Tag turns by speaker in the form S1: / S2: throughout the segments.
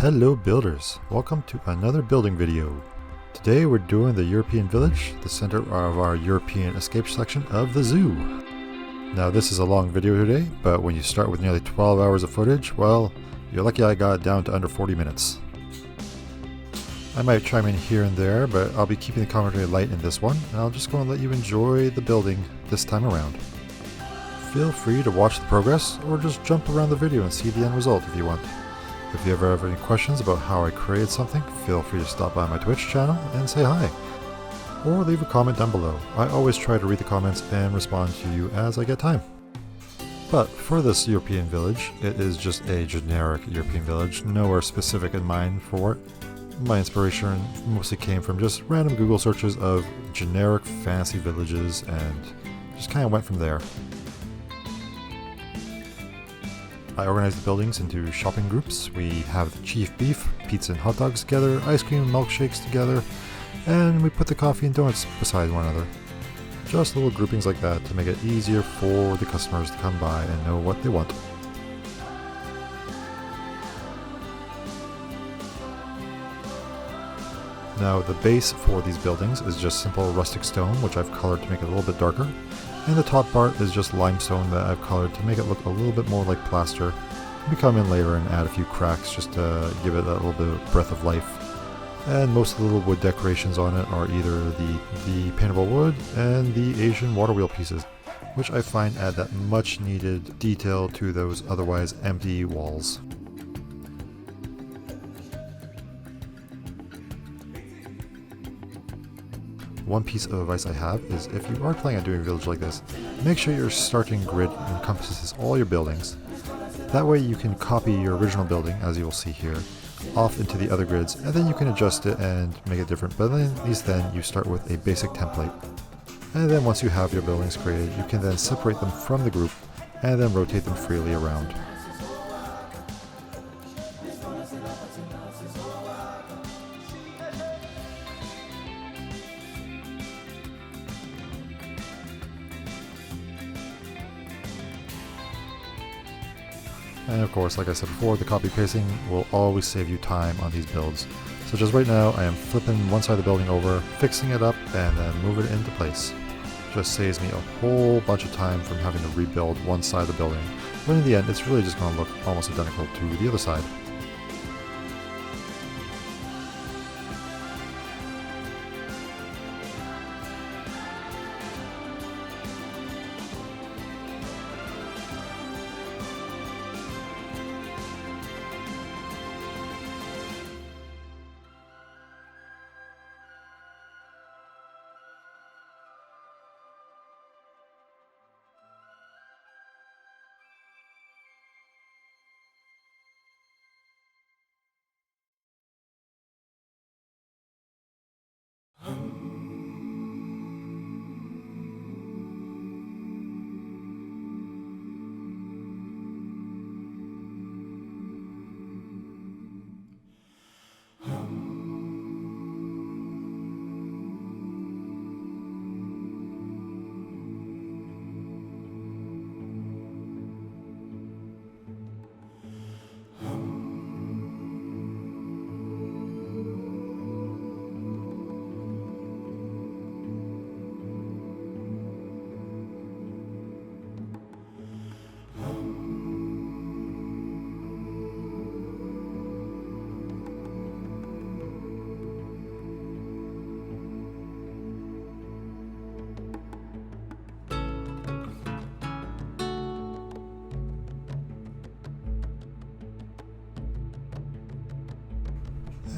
S1: Hello builders, welcome to another building video. Today we're doing the European Village, the center of our European escape section of the zoo. Now this is a long video today, but when you start with nearly 12 hours of footage, well, you're lucky I got it down to under 40 minutes. I might chime in here and there, but I'll be keeping the commentary light in this one, and I'll just go and let you enjoy the building this time around. Feel free to watch the progress, or just jump around the video and see the end result if you want. If you ever have any questions about how I created something, feel free to stop by my Twitch channel and say hi. Or leave a comment down below. I always try to read the comments and respond to you as I get time. But for this European village, it is just a generic European village, nowhere specific in mind for it. My inspiration mostly came from just random Google searches of generic fantasy villages and just kind of went from there. I organized the buildings into shopping groups. We have the chief beef, pizza and hot dogs together, ice cream and milkshakes together, and we put the coffee and donuts beside one another. Just little groupings like that to make it easier for the customers to come by and know what they want. Now the base for these buildings is just simple rustic stone, which I've colored to make it a little bit darker. And the top part is just limestone that I've colored to make it look a little bit more like plaster. We come in later and add a few cracks just to give it a little bit of breath of life. And most of the little wood decorations on it are either the paintable wood and the Asian water wheel pieces, which I find add that much needed detail to those otherwise empty walls. One piece of advice I have is if you are planning on doing a village like this, make sure your starting grid encompasses all your buildings. That way you can copy your original building, as you will see here, off into the other grids, and then you can adjust it and make it different, but at least then you start with a basic template. And then once you have your buildings created, you can then separate them from the group and then rotate them freely around. And of course, like I said before, the copy pasting will always save you time on these builds. So just right now, I am flipping one side of the building over, fixing it up, and then move it into place. Just saves me a whole bunch of time from having to rebuild one side of the building. But in the end, it's really just going to look almost identical to the other side.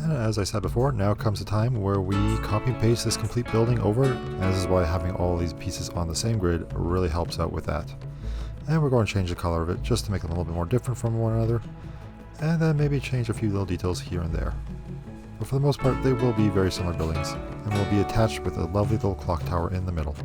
S1: And as I said before, now comes the time where we copy and paste this complete building over, and this is why having all these pieces on the same grid really helps out with that. And we're going to change the color of it just to make them a little bit more different from one another, and then maybe change a few little details here and there. But for the most part, they will be very similar buildings, and will be attached with a lovely little clock tower in the middle.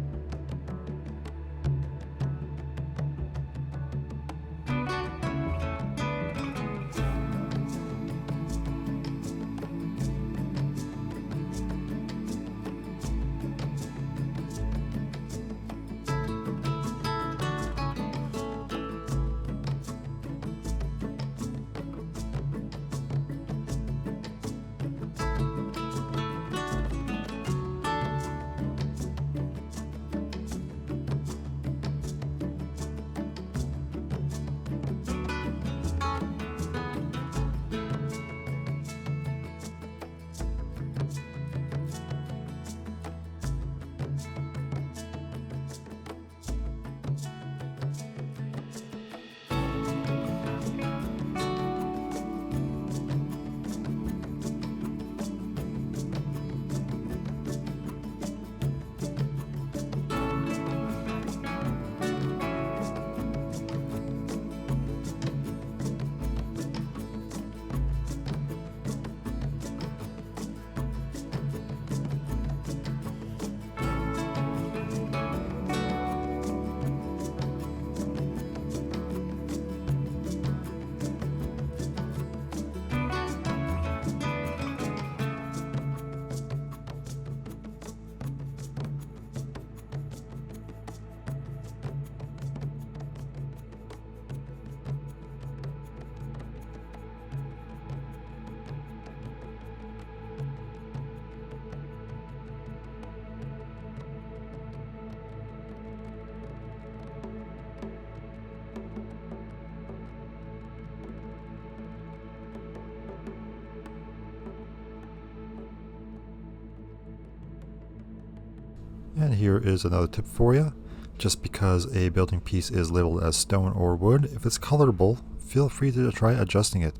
S1: And here is another tip for you. Just because a building piece is labeled as stone or wood, if it's colorable, feel free to try adjusting it.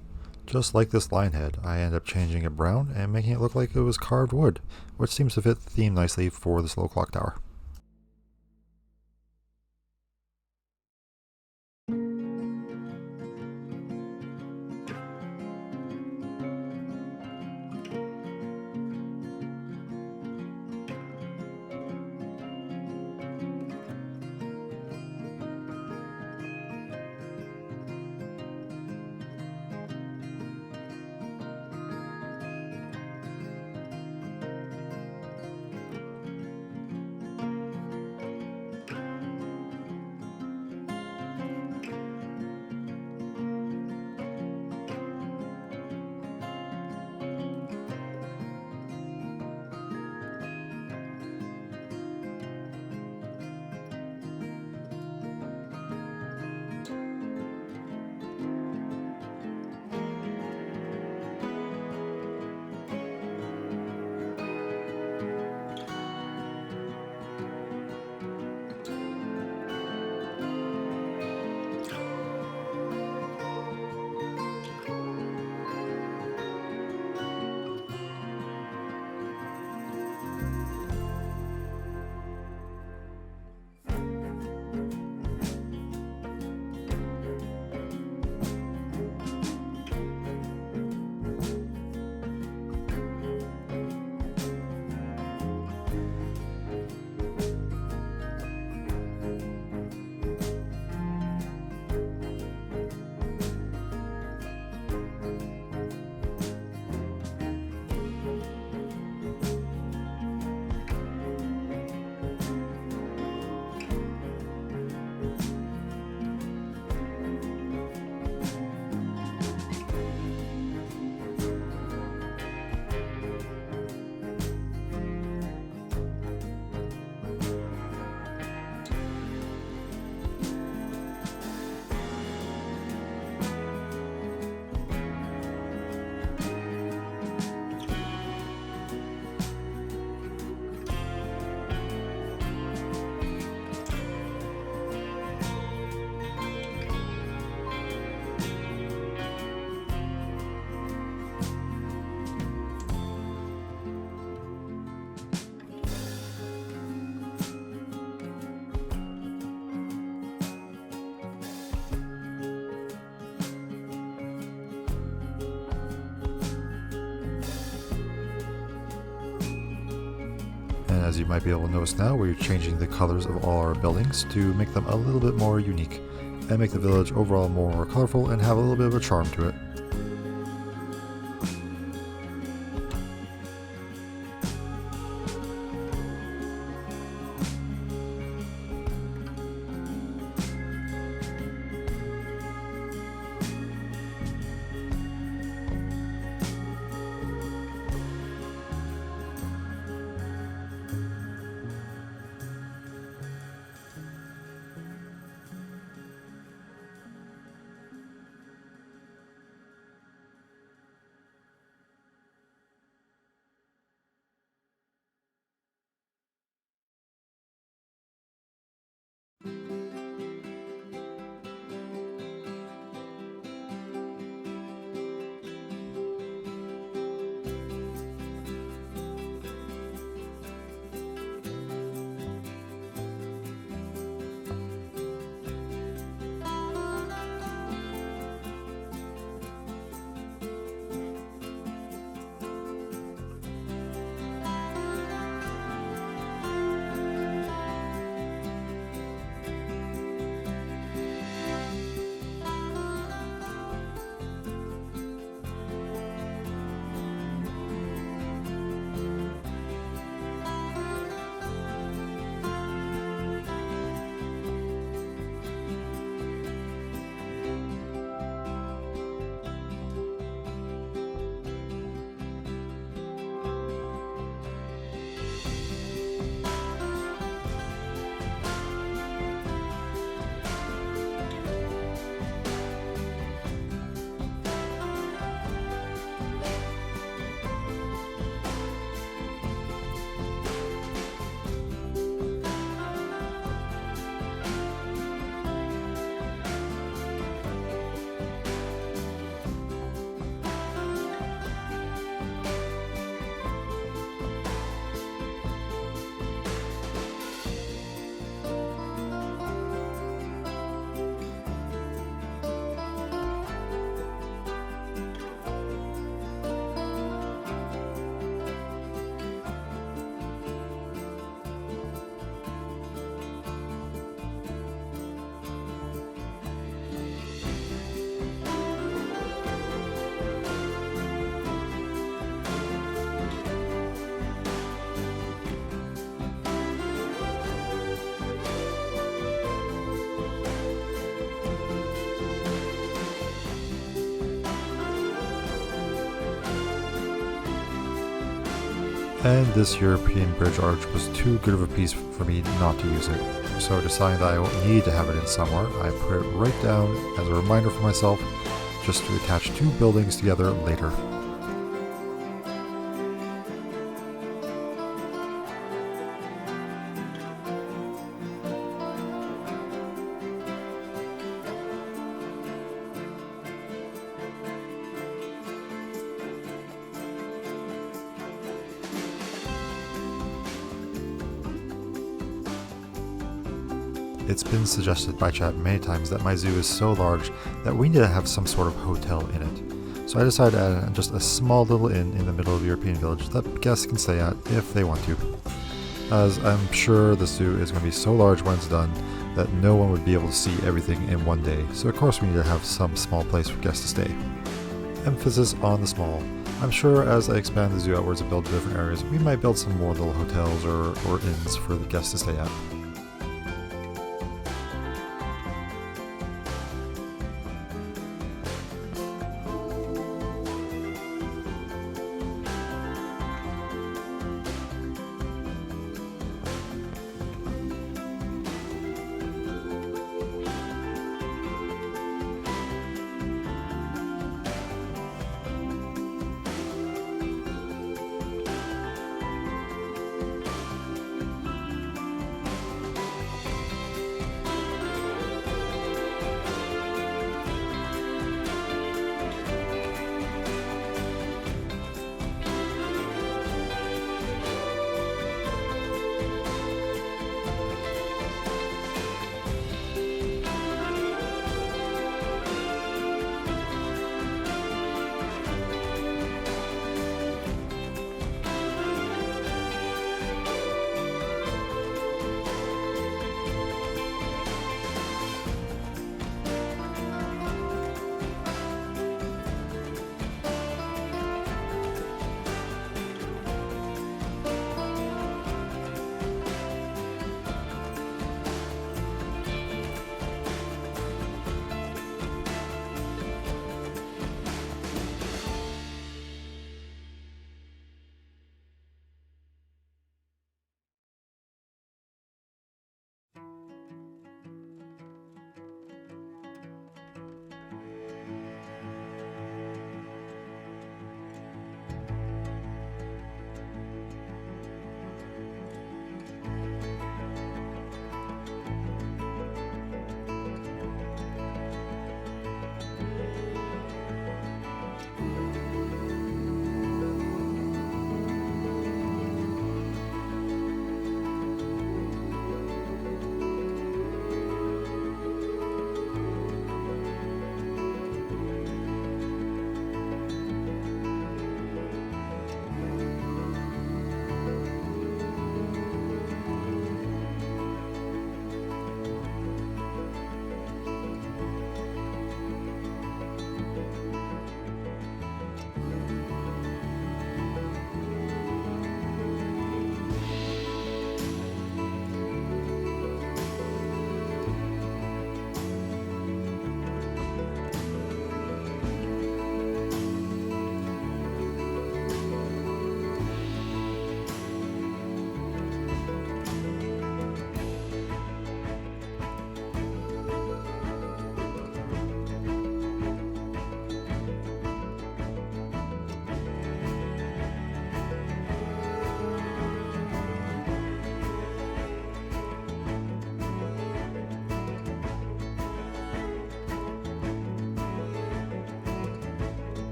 S1: Just like this line head, I ended up changing it brown and making it look like it was carved wood, which seems to fit the theme nicely for this little clock tower. And as you might be able to notice now, we're changing the colors of all our buildings to make them a little bit more unique and make the village overall more colorful and have a little bit of a charm to it. and this European bridge arch was too good of a piece for me not to use it. So deciding that I won't need to have it in somewhere, I put it right down as a reminder for myself just to attach two buildings together later. It's been suggested by chat many times that my zoo is so large that we need to have some sort of hotel in it. So I decided to add just a small little inn in the middle of European Village that guests can stay at if they want to. As I'm sure the zoo is going to be so large when it's done that no one would be able to see everything in one day, so of course we need to have some small place for guests to stay. Emphasis on the small. I'm sure as I expand the zoo outwards and build different areas, we might build some more little hotels or inns for the guests to stay at.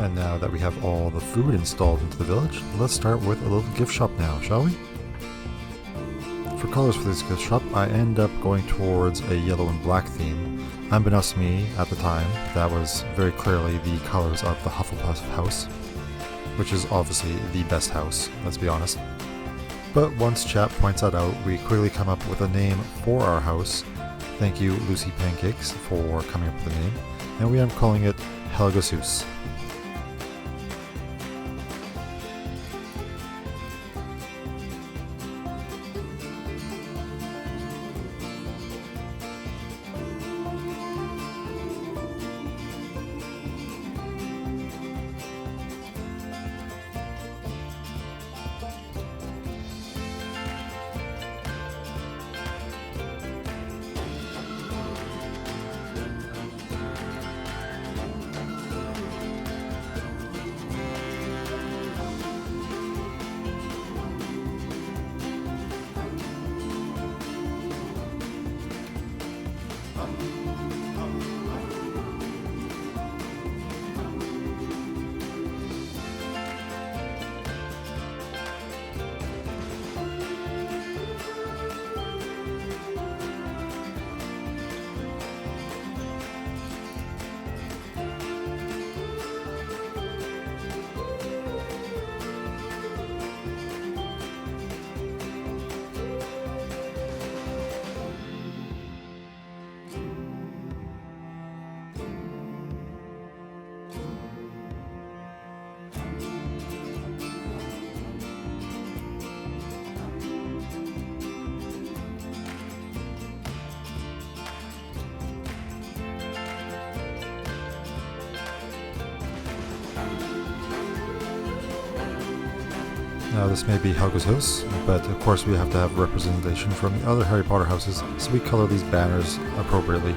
S1: And now that we have all the food installed into the village, let's start with a little gift shop now, shall we? For colors for this gift shop, I end up going towards a yellow and black theme. Unbeknownst to me at the time, that was very clearly the colors of the Hufflepuff house, which is obviously the best house, let's be honest. But once chat points that out, we quickly come up with a name for our house. Thank you, Lucy Pancakes, for coming up with the name, and we are calling it Helga's Hus. Now this may be Helga's house, but of course we have to have representation from the other Harry Potter houses, so we color these banners appropriately.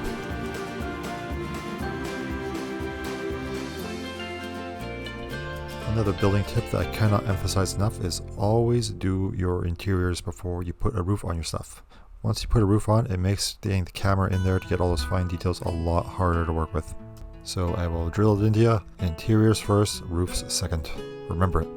S1: Another building tip that I cannot emphasize enough is always do your interiors before you put a roof on your stuff. Once you put a roof on, it makes getting the camera in there to get all those fine details a lot harder to work with. So I will drill it into you. Interiors first, roofs second. Remember it.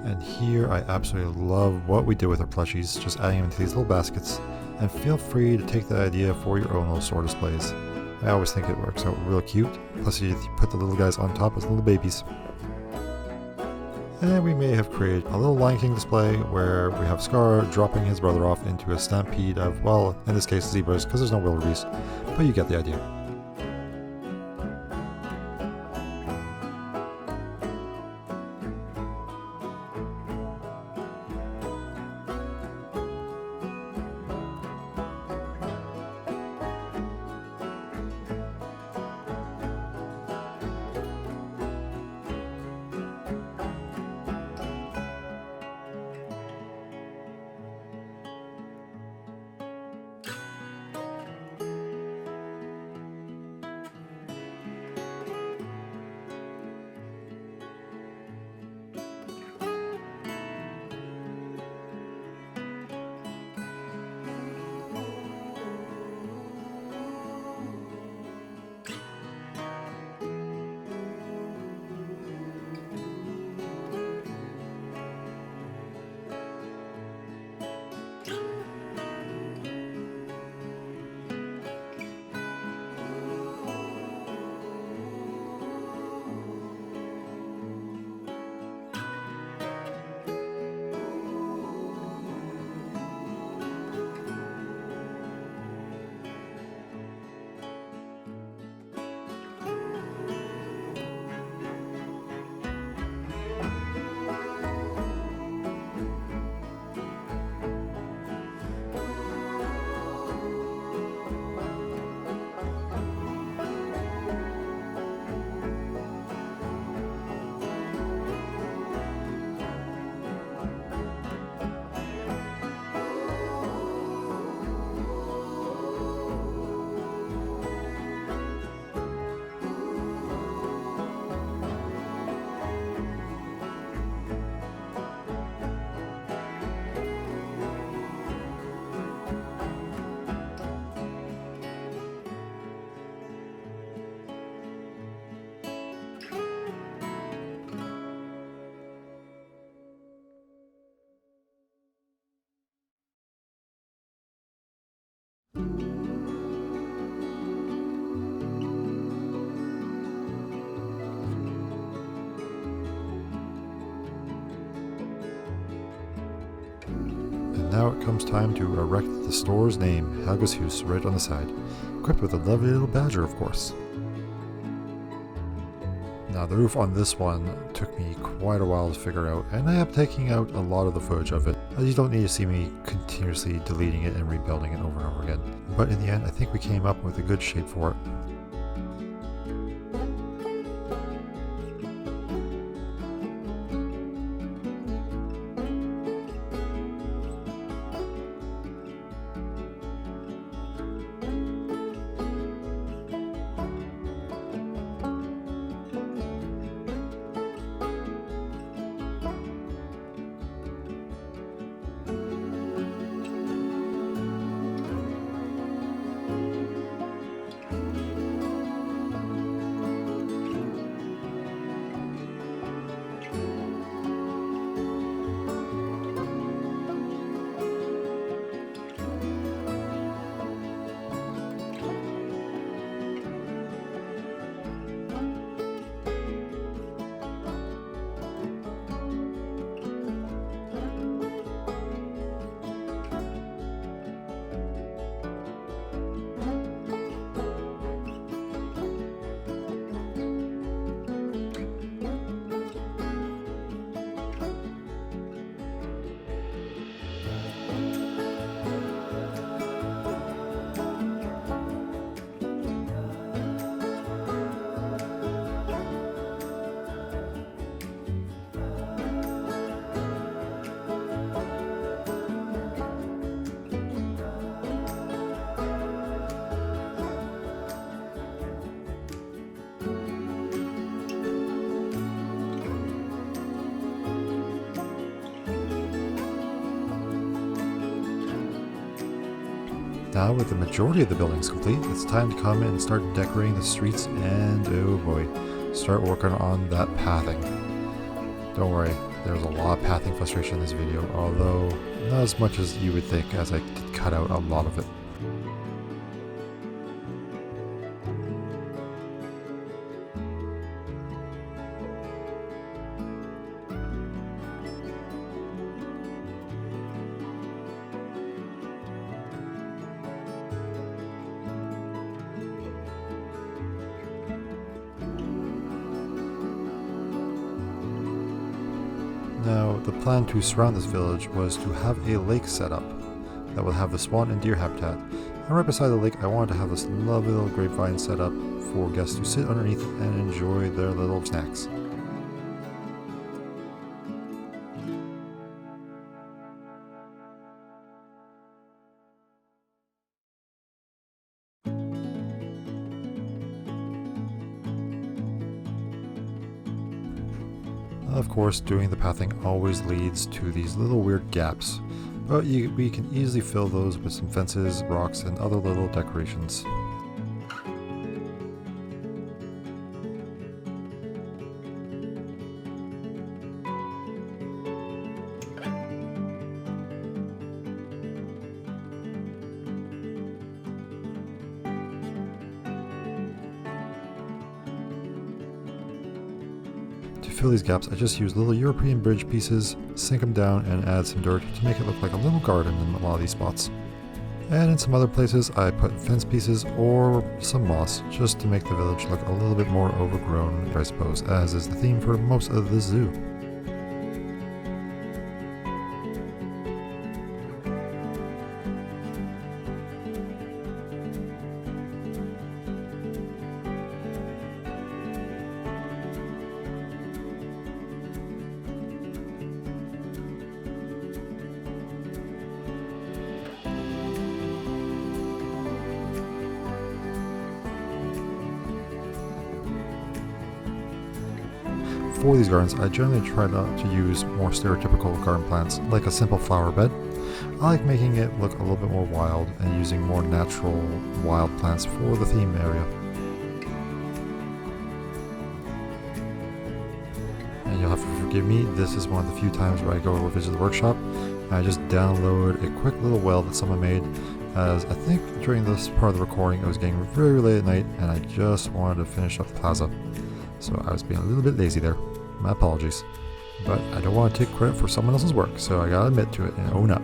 S1: And here I absolutely love what we did with our plushies, just adding them into these little baskets, and feel free to take that idea for your own little store displays. I always think it works out real cute, plus you put the little guys on top as little babies. And we may have created a little Lion King display where we have Scar dropping his brother off into a stampede of, well, in this case zebras, because there's no wildebeest, but you get the idea. now it comes time to erect the store's name, Helga's Hus, right on the side, equipped with a lovely little badger, of course. Now the roof on this one took me quite a while to figure out, and I am taking out a lot of the footage of it, as you don't need to see me continuously deleting it and rebuilding it over and over again. But in the end, I think we came up with a good shape for it. Now with the majority of the buildings complete, it's time to come in and start decorating the streets and, oh boy, start working on that pathing. Don't worry, there's a lot of pathing frustration in this video, although not as much as you would think, as I did cut out a lot of it. Now, the plan to surround this village was to have a lake set up that will have the swan and deer habitat. And right beside the lake, I wanted to have this lovely little grapevine set up for guests to sit underneath and enjoy their little snacks. Of course, doing the pathing always leads to these little weird gaps, but we can easily fill those with some fences, rocks, and other little decorations. To fill these gaps, I just use little European bridge pieces, sink them down, and add some dirt to make it look like a little garden in a lot of these spots. And in some other places, I put fence pieces or some moss just to make the village look a little bit more overgrown, I suppose, as is the theme for most of the zoo. For these gardens, I generally try not to use more stereotypical garden plants, like a simple flower bed. I like making it look a little bit more wild and using more natural wild plants for the theme area. And you'll have to forgive me, this is one of the few times where I go over visit the workshop and I just download a quick little well that someone made, as I think during this part of the recording it was getting very late at night and I just wanted to finish up the plaza. So I was being a little bit lazy there. My apologies. But I don't want to take credit for someone else's work, so I gotta admit to it and own up.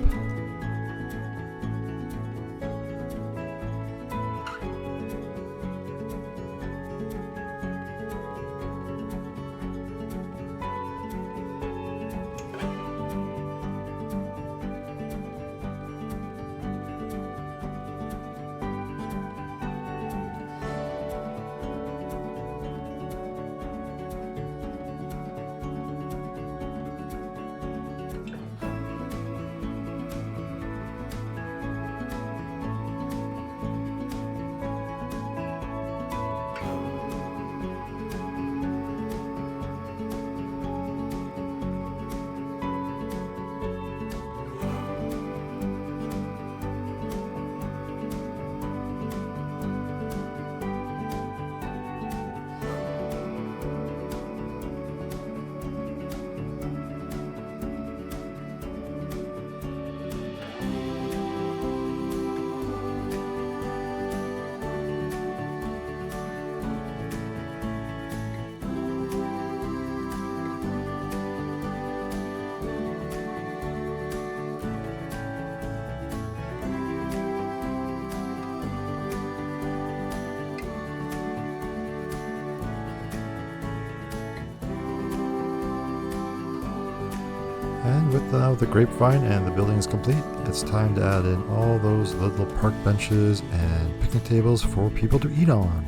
S1: And with now the grapevine and the building is complete, it's time to add in all those little park benches and picnic tables for people to eat on.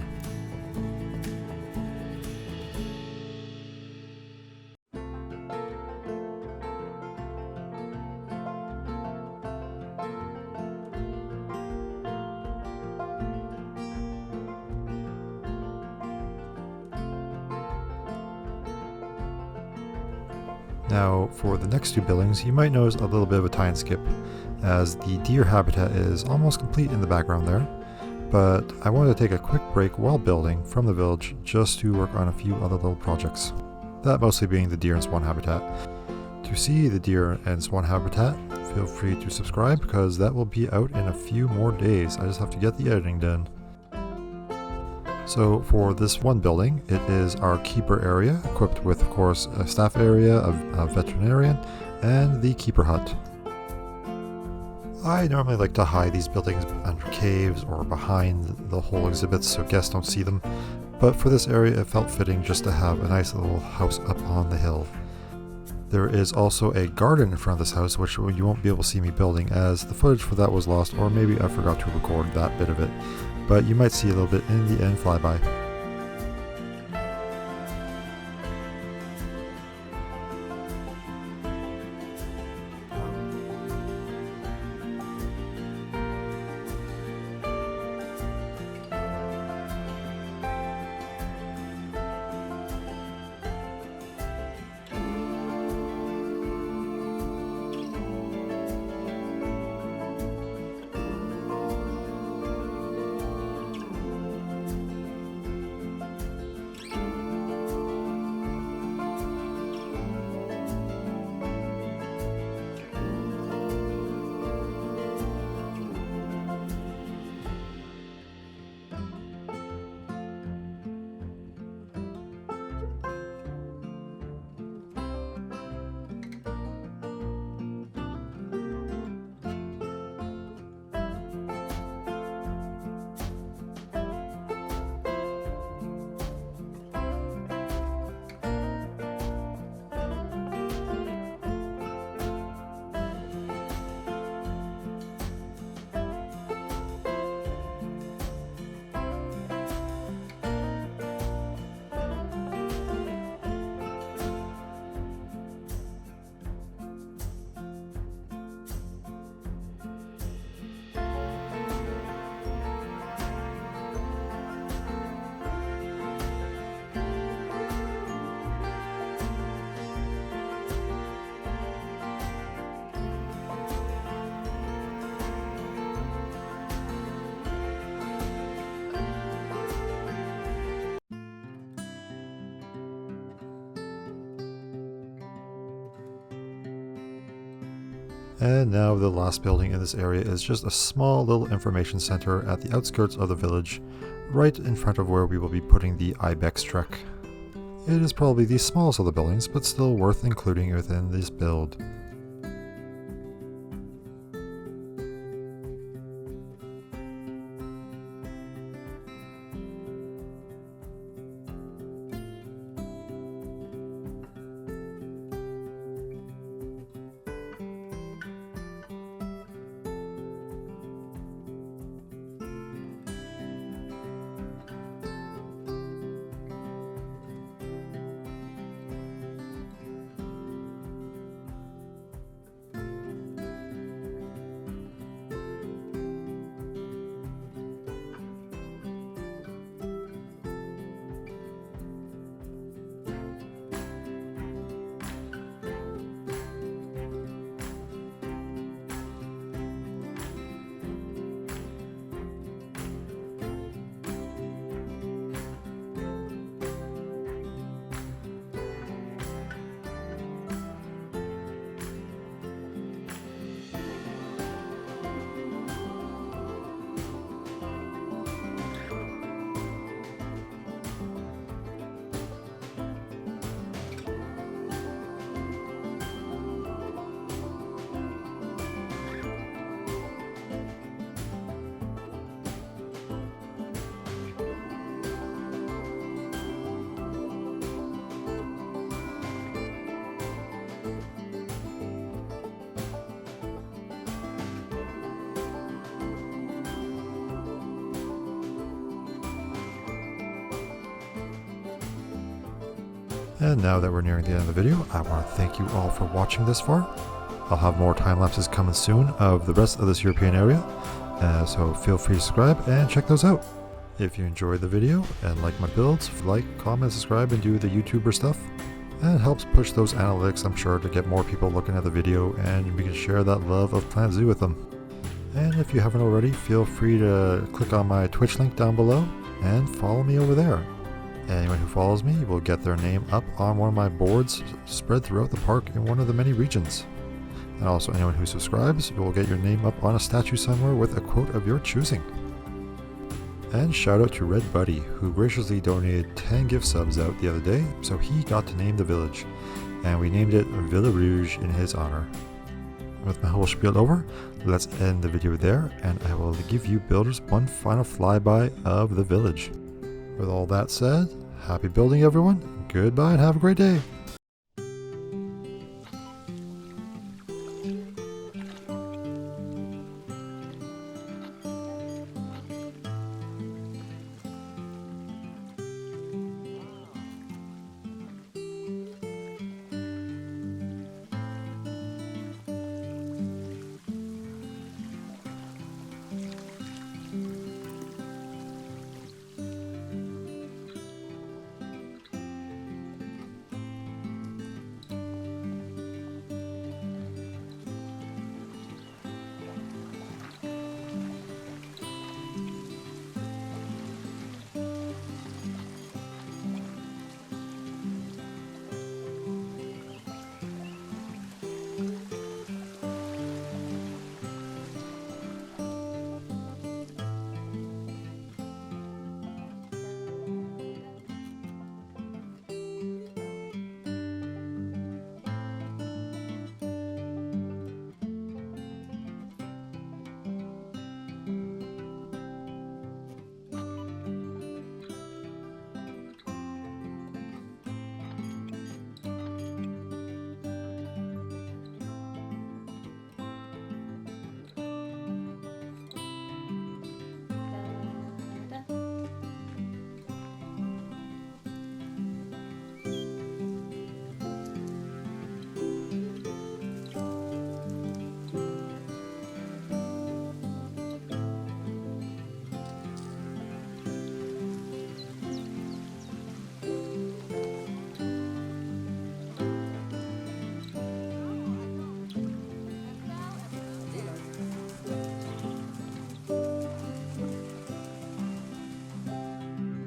S1: Now, for the next two buildings, you might notice a little bit of a time skip, as the deer habitat is almost complete in the background there, but I wanted to take a quick break while building from the village just to work on a few other little projects, that mostly being the deer and swan habitat. To see the deer and swan habitat, feel free to subscribe because that will be out in a few more days. I just have to get the editing done. So for this one building, it is our keeper area, equipped with, of course, a staff area, a veterinarian, and the keeper hut. I normally like to hide these buildings under caves or behind the whole exhibits so guests don't see them, but for this area it felt fitting just to have a nice little house up on the hill. There is also a garden in front of this house, which you won't be able to see me building as the footage for that was lost, or maybe I forgot to record that bit of it. But you might see a little bit in the end flyby. And now the last building in this area is just a small little information center at the outskirts of the village, right in front of where we will be putting the Ibex Trek. It is probably the smallest of the buildings, but still worth including within this build. And now that we're nearing the end of the video, I want to thank you all for watching this far. I'll have more time lapses coming soon of the rest of this European area, so feel free to subscribe and check those out. If you enjoyed the video and like my builds, like, comment, subscribe, and do the YouTuber stuff. And it helps push those analytics, I'm sure, to get more people looking at the video, and we can share that love of Planet Zoo with them. And if you haven't already, feel free to click on my Twitch link down below and follow me over there. Anyone who follows me will get their name up on one of my boards spread throughout the park in one of the many regions. And also anyone who subscribes will get your name up on a statue somewhere with a quote of your choosing. And shout out to Red Buddy, who graciously donated 10 gift subs out the other day, so he got to name the village. And we named it Villa Rouge in his honor. With my whole spiel over, let's end the video there, and I will give you builders one final flyby of the village. With all that said, happy building everyone, goodbye and have a great day!